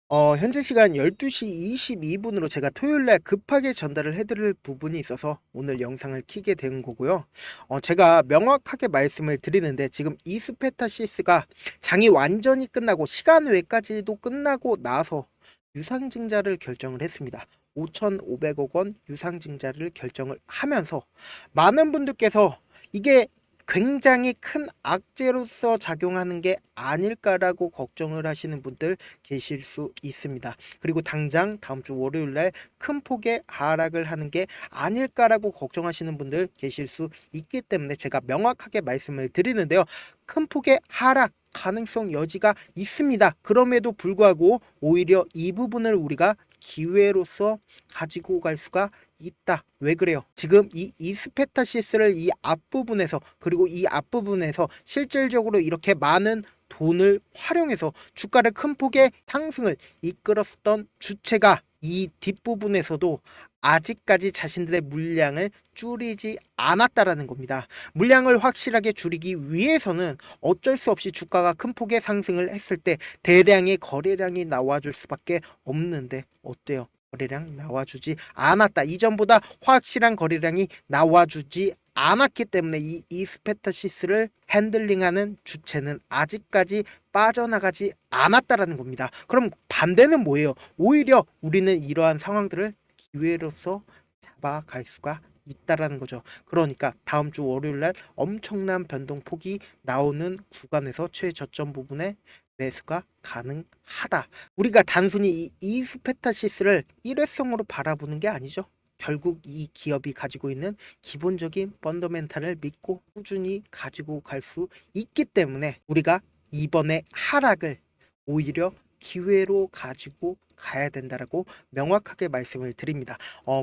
현재 시간 12시 22분으로 제가 토요일 날 급하게 전달을 해 드릴 부분이 있어서 오늘 영상을 켜게 된 거고요. 제가 명확하게 말씀을 드리는데 지금 이스페타시스가 장이 완전히 끝나고 시간 외까지도 끝나고 나서 유상증자를 결정을 했습니다. 5,500억 원 유상증자를 결정을 하면서 많은 분들께서 이게 굉장히 큰 악재로서 작용하는 게 아닐까라고 걱정을 하시는 분들 계실 수 있습니다. 그리고 당장 다음 주 월요일 날 큰 폭의 하락을 하는 게 아닐까라고 걱정하시는 분들 계실 수 있기 때문에 제가 명확하게 말씀을 드리는데요. 큰 폭의 하락 가능성 여지가 있습니다. 그럼에도 불구하고 오히려 이 부분을 우리가 기회로서 가지고 갈 수가 있다. 왜 그래요? 지금 이 이스페타시스를 이 앞부분에서 그리고 이 앞부분에서 실질적으로 이렇게 많은 돈을 활용해서 주가를 큰 폭의 상승을 이끌었던 주체가 이 뒷부분에서도 아직까지 자신들의 물량을 줄이지 않았다라는 겁니다. 물량을 확실하게 줄이기 위해서는 어쩔 수 없이 주가가 큰 폭의 상승을 했을 때 대량의 거래량이 나와줄 수밖에 없는데 어때요? 거래량 나와주지 않았다. 이전보다 확실한 거래량이 나와주지 않았기 때문에 이 이스페타시스를 핸들링하는 주체는 아직까지 빠져나가지 않았다라는 겁니다. 그럼 반대는 뭐예요? 오히려 우리는 이러한 상황들을 기회로서 잡아갈 수가 있다라는 거죠. 그러니까 다음 주 월요일 날 엄청난 변동폭이 나오는 구간에서 최저점 부분에 매수가 가능하다. 우리가 단순히 이 이스페타시스를 일회성으로 바라보는 게 아니죠. 결국 이 기업이 가지고 있는 기본적인 펀더멘탈을 믿고 꾸준히 가지고 갈 수 있기 때문에 우리가 이번에 하락을 오히려 기회로 가지고 가야 된다라고 명확하게 말씀을 드립니다.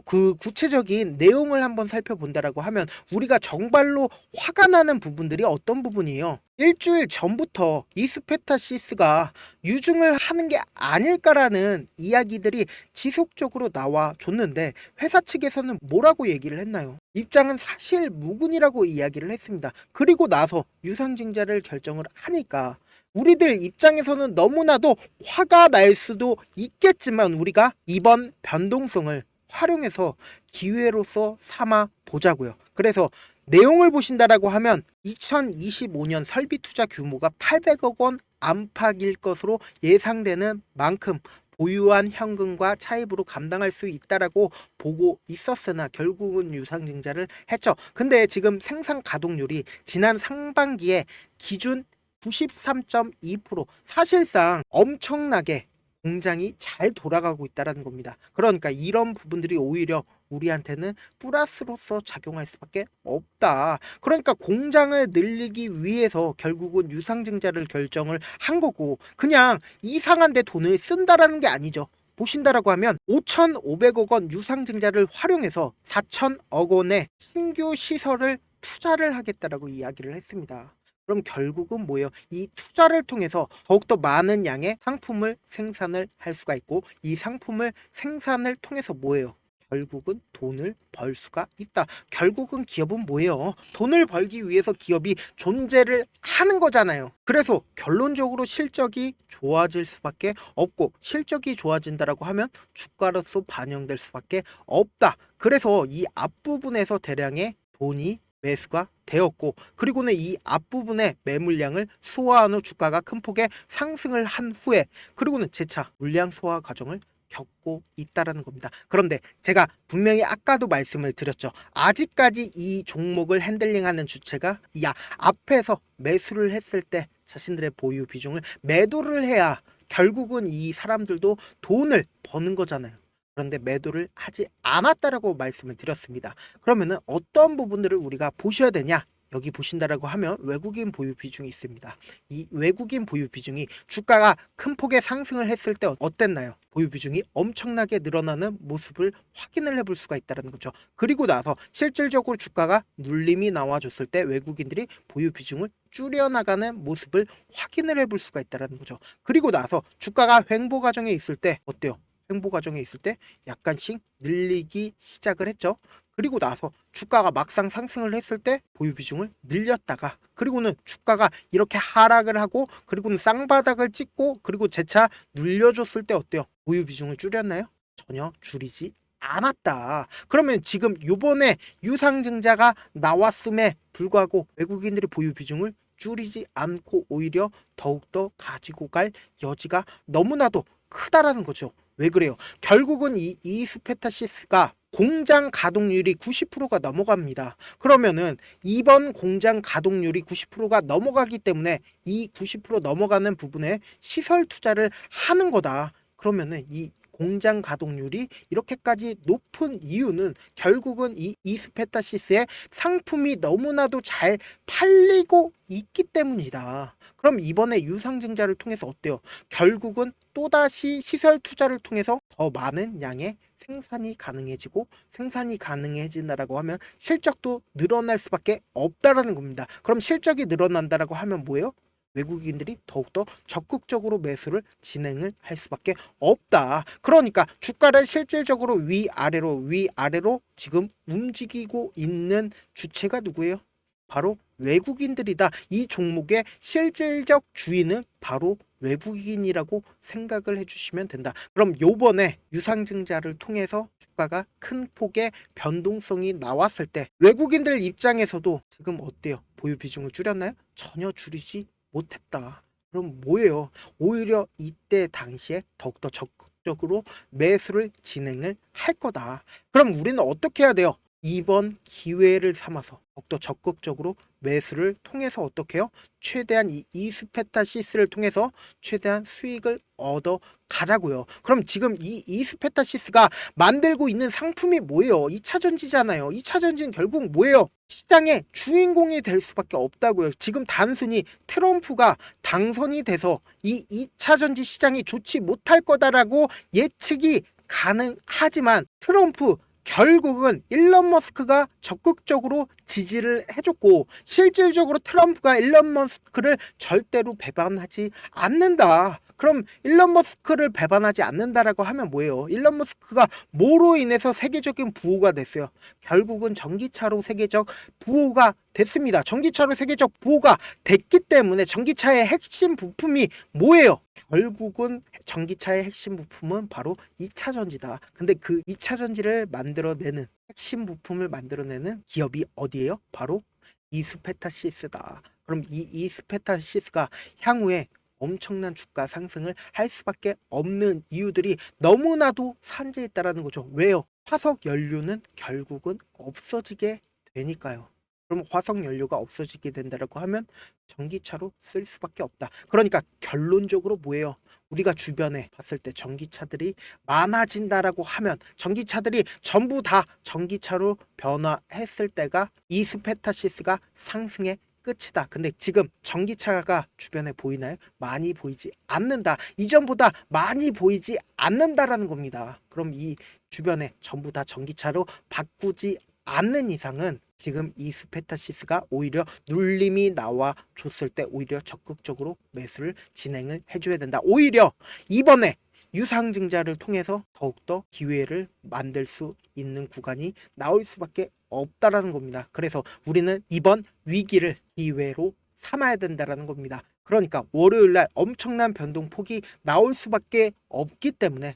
그 구체적인 내용을 한번 살펴본다라고 하면 우리가 정말로 화가 나는 부분들이 어떤 부분이에요? 일주일 전부터 이스페타시스가 유증을 하는 게 아닐까라는 이야기들이 지속적으로 나와 줬는데 회사 측에서는 뭐라고 얘기를 했나요? 입장은 사실 무근이라고 이야기를 했습니다. 그리고 나서 유상증자를 결정을 하니까 우리들 입장에서는 너무나도 화가 날 수도 있겠지만 우리가 이번 변동성을 활용해서 기회로서 삼아 보자고요. 그래서 내용을 보신다라고 하면 2025년 설비 투자 규모가 800억 원 안팎일 것으로 예상되는 만큼 보유한 현금과 차입으로 감당할 수 있다라고 보고 있었으나 결국은 유상증자를 했죠. 근데 지금 생산 가동률이 지난 상반기에 기준 93.2% 사실상 엄청나게 공장이 잘 돌아가고 있다는 겁니다. 그러니까 이런 부분들이 오히려 우리한테는 플러스로서 작용할 수밖에 없다. 그러니까 공장을 늘리기 위해서 결국은 유상증자를 결정을 한 거고 그냥 이상한 데 돈을 쓴다라는 게 아니죠. 보신다라고 하면 5,500억 원 유상증자를 활용해서 4,000억 원의 신규 시설을 투자를 하겠다라고 이야기를 했습니다. 그럼 결국은 뭐예요? 이 투자를 통해서 더욱더 많은 양의 상품을 생산을 할 수가 있고 이 상품을 생산을 통해서 뭐예요? 결국은 돈을 벌 수가 있다. 결국은 기업은 뭐예요? 돈을 벌기 위해서 기업이 존재를 하는 거잖아요. 그래서 결론적으로 실적이 좋아질 수밖에 없고 실적이 좋아진다라고 하면 주가로서 반영될 수밖에 없다. 그래서 이 앞부분에서 대량의 돈이 매수가 되었고 그리고는 이 앞부분의 매물량을 소화한 후 주가가 큰 폭의 상승을 한 후에 그리고는 재차 물량 소화 과정을 겪고 있다라는 겁니다. 그런데 제가 분명히 아까도 말씀을 드렸죠. 아직까지 이 종목을 핸들링하는 주체가 이 앞에서 매수를 했을 때 자신들의 보유 비중을 매도를 해야 결국은 이 사람들도 돈을 버는 거잖아요. 그런데 매도를 하지 않았다라고 말씀을 드렸습니다. 그러면은 어떤 부분들을 우리가 보셔야 되냐? 여기 보신다라고 하면 외국인 보유 비중이 있습니다. 이 외국인 보유 비중이 주가가 큰 폭의 상승을 했을 때 어땠나요? 보유 비중이 엄청나게 늘어나는 모습을 확인을 해볼 수가 있다는 거죠. 그리고 나서 실질적으로 주가가 눌림이 나와줬을 때 외국인들이 보유 비중을 줄여나가는 모습을 확인을 해볼 수가 있다는 거죠. 그리고 나서 주가가 횡보 과정에 있을 때 어때요? 횡보 과정에 있을 때 약간씩 늘리기 시작을 했죠. 그리고 나서 주가가 막상 상승을 했을 때 보유 비중을 늘렸다가 그리고는 주가가 이렇게 하락을 하고 그리고는 쌍바닥을 찍고 그리고 재차 눌려줬을 때 어때요? 보유 비중을 줄였나요? 전혀 줄이지 않았다. 그러면 지금 요번에 유상증자가 나왔음에 불구하고 외국인들이 보유 비중을 줄이지 않고 오히려 더욱더 가지고 갈 여지가 너무나도 크다라는 거죠. 왜 그래요? 결국은 이 이스페타시스가 공장 가동률이 90%가 넘어갑니다. 그러면은 이번 공장 가동률이 90%가 넘어가기 때문에 이 90% 넘어가는 부분에 시설 투자를 하는 거다. 그러면은 이 공장 가동률이 이렇게까지 높은 이유는 결국은 이 이스페타시스의 상품이 너무나도 잘 팔리고 있기 때문이다. 그럼 이번에 유상증자를 통해서 어때요? 결국은 또다시 시설 투자를 통해서 더 많은 양의 생산이 가능해지고 생산이 가능해진다라고 하면 실적도 늘어날 수밖에 없다라는 겁니다. 그럼 실적이 늘어난다라고 하면 뭐예요? 외국인들이 더욱더 적극적으로 매수를 진행을 할 수밖에 없다. 그러니까 주가를 실질적으로 위아래로 지금 움직이고 있는 주체가 누구예요? 바로 외국인들이다. 이 종목의 실질적 주인은 바로 외국인이라고 생각을 해주시면 된다. 그럼 요번에 유상증자를 통해서 주가가 큰 폭의 변동성이 나왔을 때 외국인들 입장에서도 지금 어때요? 보유 비중을 줄였나요? 전혀 줄이지 못했다. 그럼 뭐예요? 오히려 이때 당시에 더욱더 적극적으로 매수를 진행을 할 거다. 그럼 우리는 어떻게 해야 돼요? 이번 기회를 삼아서 더욱더 적극적으로 매수를 통해서 어떻게 해요? 최대한 이 이스페타시스를 통해서 최대한 수익을 얻어 가자고요. 그럼 지금 이 이스페타시스가 만들고 있는 상품이 뭐예요? 2차 전지잖아요. 2차 전지는 결국 뭐예요? 시장의 주인공이 될 수밖에 없다고요. 지금 단순히 트럼프가 당선이 돼서 이 2차 전지 시장이 좋지 못할 거다라고 예측이 가능하지만 트럼프 결국은 일론 머스크가 적극적으로 지지를 해줬고 실질적으로 트럼프가 일론 머스크를 절대로 배반하지 않는다. 그럼 일론 머스크를 배반하지 않는다라고 하면 뭐예요? 일론 머스크가 뭐로 인해서 세계적인 부호가 됐어요? 결국은 전기차로 세계적 부호가 됐습니다. 전기차로 세계적 부호가 됐기 때문에 전기차의 핵심 부품이 뭐예요? 결국은 전기차의 핵심 부품은 바로 2차 전지다. 근데 그 2차 전지를 만들어내는 핵심 부품을 만들어내는 기업이 어디예요? 바로 이스페타시스다. 그럼 이 이스페타시스가 향후에 엄청난 주가 상승을 할 수밖에 없는 이유들이 너무나도 산재해 있다라는 거죠. 왜요? 화석 연료는 결국은 없어지게 되니까요. 그럼 화석 연료가 없어지게 된다라고 하면 전기차로 쓸 수밖에 없다. 그러니까 결론적으로 뭐예요? 우리가 주변에 봤을 때 전기차들이 많아진다라고 하면 전기차들이 전부 다 전기차로 변화했을 때가 이스페타시스가 상승의 끝이다. 근데 지금 전기차가 주변에 보이나요? 많이 보이지 않는다. 이전보다 많이 보이지 않는다라는 겁니다. 그럼 이 주변에 전부 다 전기차로 바꾸지 않는 이상은 지금 이 스페타시스가 오히려 눌림이 나와 줬을 때 오히려 적극적으로 매수를 진행을 해줘야 된다. 오히려 이번에 유상증자를 통해서 더욱더 기회를 만들 수 있는 구간이 나올 수밖에 없다라는 겁니다. 그래서 우리는 이번 위기를 기회로 삼아야 된다라는 겁니다. 그러니까 월요일 날 엄청난 변동폭이 나올 수밖에 없기 때문에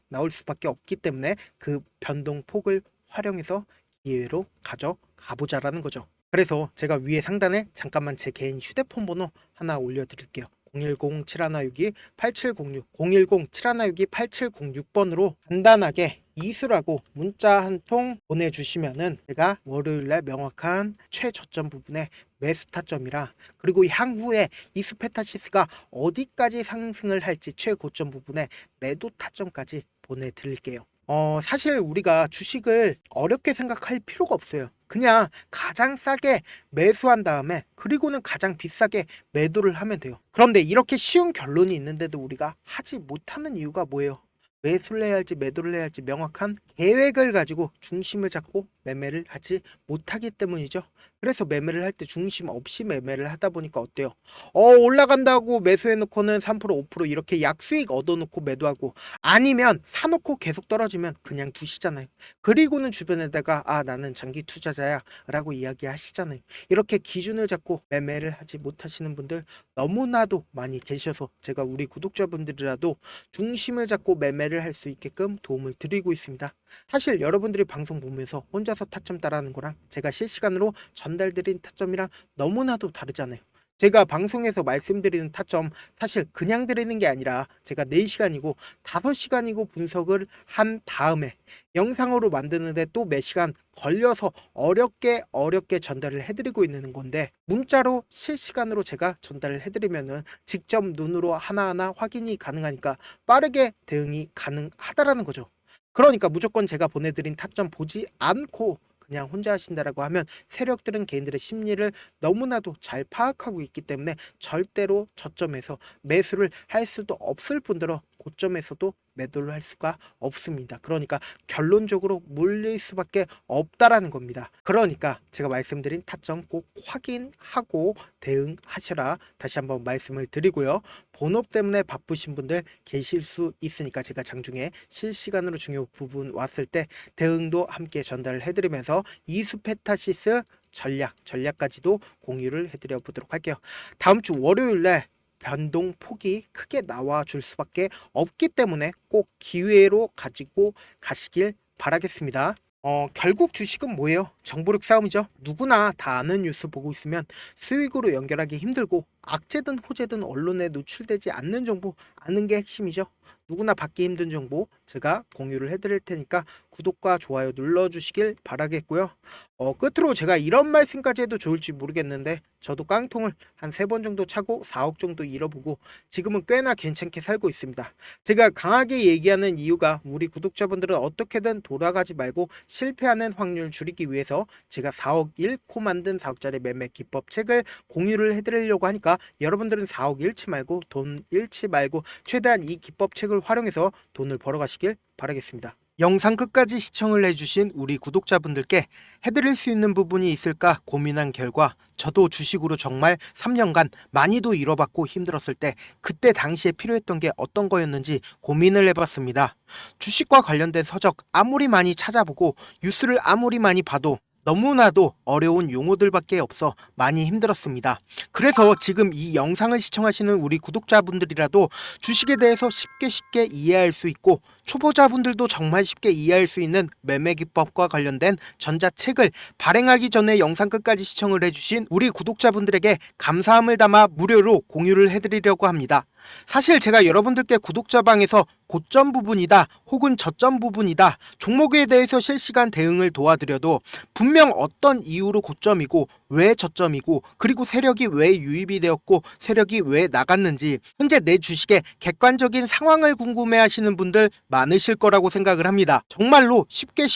그 변동폭을 활용해서 기회로 가져가 보자라는 거죠. 그래서 제가 위에 상단에 잠깐만 제 개인 휴대폰 번호 하나 올려드릴게요. 010-7162-8706 010-7162-8706번으로 간단하게 이수라고 문자 한 통 보내주시면은 제가 월요일날 명확한 최저점 부분에 매수 타점이라 그리고 향후에 이스페타시스가 어디까지 상승을 할지 최고점 부분에 매도 타점까지 보내드릴게요. 사실 우리가 주식을 어렵게 생각할 필요가 없어요. 그냥 가장 싸게 매수한 다음에 그리고는 가장 비싸게 매도를 하면 돼요. 그런데 이렇게 쉬운 결론이 있는데도 우리가 하지 못하는 이유가 뭐예요? 매수를 해야 할지 매도를 해야 할지 명확한 계획을 가지고 중심을 잡고 매매를 하지 못하기 때문이죠. 그래서 매매를 할 때 중심 없이 매매를 하다 보니까 어때요? 올라간다고 매수해 놓고는 3% 5% 이렇게 약수익 얻어 놓고 매도하고, 아니면 사놓고 계속 떨어지면 그냥 두시잖아요. 그리고는 주변에다가 나는 장기 투자자야 라고 이야기하시잖아요. 이렇게 기준을 잡고 매매를 하지 못하시는 분들 너무나도 많이 계셔서 제가 우리 구독자분들이라도 중심을 잡고 매매를 할 수 있게끔 도움을 드리고 있습니다. 사실 여러분들이 방송 보면서 혼자서 타점 따라하는 거랑 제가 실시간으로 전달드린 타점이랑 너무나도 다르잖아요. 제가 방송에서 말씀드리는 타점 사실 그냥 드리는 게 아니라 제가 4시간이고 5시간이고 분석을 한 다음에 영상으로 만드는데 또 몇 시간 걸려서 어렵게 전달을 해드리고 있는 건데, 문자로 실시간으로 제가 전달을 해드리면은 직접 눈으로 하나하나 확인이 가능하니까 빠르게 대응이 가능하다라는 거죠. 그러니까 무조건 제가 보내드린 타점 보지 않고 그냥 혼자 하신다라고 하면 세력들은 개인들의 심리를 너무나도 잘 파악하고 있기 때문에 절대로 저점에서 매수를 할 수도 없을 뿐더러 고점에서도 매도를 할 수가 없습니다. 그러니까 결론적으로 물릴 수밖에 없다라는 겁니다. 그러니까 제가 말씀드린 타점 꼭 확인하고 대응하셔라, 다시 한번 말씀을 드리고요. 본업 때문에 바쁘신 분들 계실 수 있으니까 제가 장중에 실시간으로 중요 부분 왔을 때 대응도 함께 전달을 해드리면서 이수페타시스 전략까지도 공유를 해드려 보도록 할게요. 다음 주 월요일날 변동폭이 크게 나와 줄 수밖에 없기 때문에 꼭 기회로 가지고 가시길 바라겠습니다. 결국 주식은 뭐예요? 정보력 싸움이죠. 누구나 다 아는 뉴스 보고 있으면 수익으로 연결하기 힘들고, 악재든 호재든 언론에 노출되지 않는 정보 아는 게 핵심이죠. 누구나 받기 힘든 정보 제가 공유를 해드릴 테니까 구독과 좋아요 눌러주시길 바라겠고요. 끝으로 제가 이런 말씀까지 해도 좋을지 모르겠는데, 저도 깡통을 한 3번 정도 차고 4억 정도 잃어보고 지금은 꽤나 괜찮게 살고 있습니다. 제가 강하게 얘기하는 이유가 우리 구독자분들은 어떻게든 돌아가지 말고 실패하는 확률 줄이기 위해서 제가 4억 잃고 만든 4억짜리 매매 기법 책을 공유를 해드리려고 하니까, 여러분들은 4억 잃지 말고 돈 잃지 말고 최대한 이 기법 책을 활용해서 돈을 벌어가시길 바라겠습니다. 영상 끝까지 시청을 해주신 우리 구독자분들께 해드릴 수 있는 부분이 있을까 고민한 결과, 저도 주식으로 정말 3년간 많이도 잃어봤고 힘들었을 때 그때 당시에 필요했던 게 어떤 거였는지 고민을 해봤습니다. 주식과 관련된 서적 아무리 많이 찾아보고 뉴스를 아무리 많이 봐도 너무나도 어려운 용어들밖에 없어 많이 힘들었습니다. 그래서 지금 이 영상을 시청하시는 우리 구독자분들이라도 주식에 대해서 쉽게 이해할 수 있고, 초보자분들도 정말 쉽게 이해할 수 있는 매매 기법과 관련된 전자책을 발행하기 전에 영상 끝까지 시청을 해주신 우리 구독자분들에게 감사함을 담아 무료로 공유를 해드리려고 합니다. 사실 제가 여러분들께 구독자방에서 고점 부분이다 혹은 저점 부분이다 종목에 대해서 실시간 대응을 도와드려도 분명 어떤 이유로 고점이고 왜 저점이고, 그리고 세력이 왜 유입이 되었고 세력이 왜 나갔는지 현재 내 주식의 객관적인 상황을 궁금해 하시는 분들 많으실 거라고 생각을 합니다. 정말로 쉽게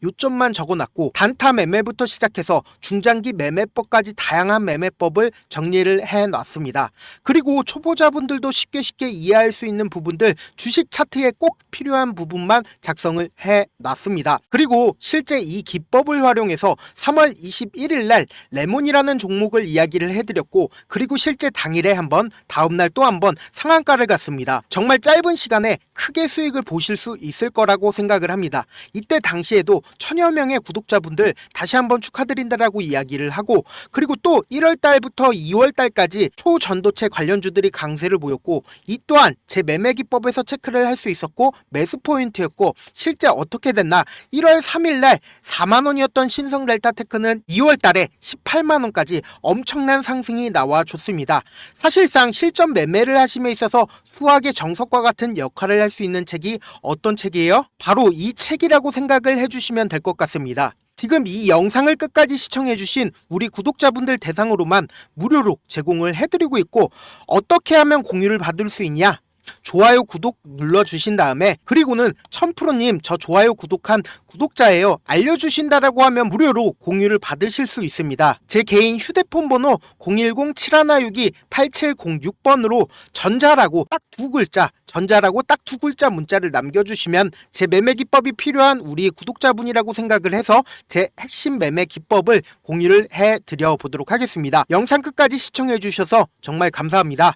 요점만 적어놨고 단타 매매부터 시작해서 중장기 매매법까지 다양한 매매법을 정리를 해놨습니다. 그리고 초보자분들도 쉽게 이해할 수 있는 부분들, 주식 차트에 꼭 필요한 부분만 작성을 해놨습니다. 그리고 실제 이 기법을 활용해서 3월 21일 날 레몬이라는 종목을 이야기를 해드렸고, 그리고 실제 당일에 한번, 다음날 또 한번 상한가를 갔습니다. 정말 짧은 시간에 크게 수익을 보실 수 있을 거라고 생각을 합니다. 이때 당시에도 1000여 명의 구독자분들 다시 한번 축하드린다라고 이야기를 하고, 그리고 또 1월 달부터 2월 달까지 초전도체 관련주들이 강세를 보였고, 이 또한 제 매매 기법에서 체크를 할 수 있었고 매수 포인트였고, 실제 어떻게 됐나, 1월 3일 날 4만원이었던 신성 델타테크는 2월 달에 18만원까지 엄청난 상승이 나와줬습니다. 사실상 실전 매매를 하심에 있어서 수학의 정석과 같은 역할을 할 수 있는 책이 어떤 책이에요? 바로 이 책이라고 생각을 해주시면 될 것 같습니다. 지금 이 영상을 끝까지 시청해주신 우리 구독자분들 대상으로만 무료로 제공을 해드리고 있고, 어떻게 하면 공유를 받을 수 있냐? 좋아요, 구독 눌러주신 다음에 그리고는 1000%님 저 좋아요 구독한 구독자예요 알려주신다라고 하면 무료로 공유를 받으실 수 있습니다. 제 개인 휴대폰 번호 010-7162-8706번으로 전자라고 딱 두 글자 문자를 남겨주시면 제 매매 기법이 필요한 우리 구독자분이라고 생각을 해서 제 핵심 매매 기법을 공유를 해드려 보도록 하겠습니다. 영상 끝까지 시청해 주셔서 정말 감사합니다.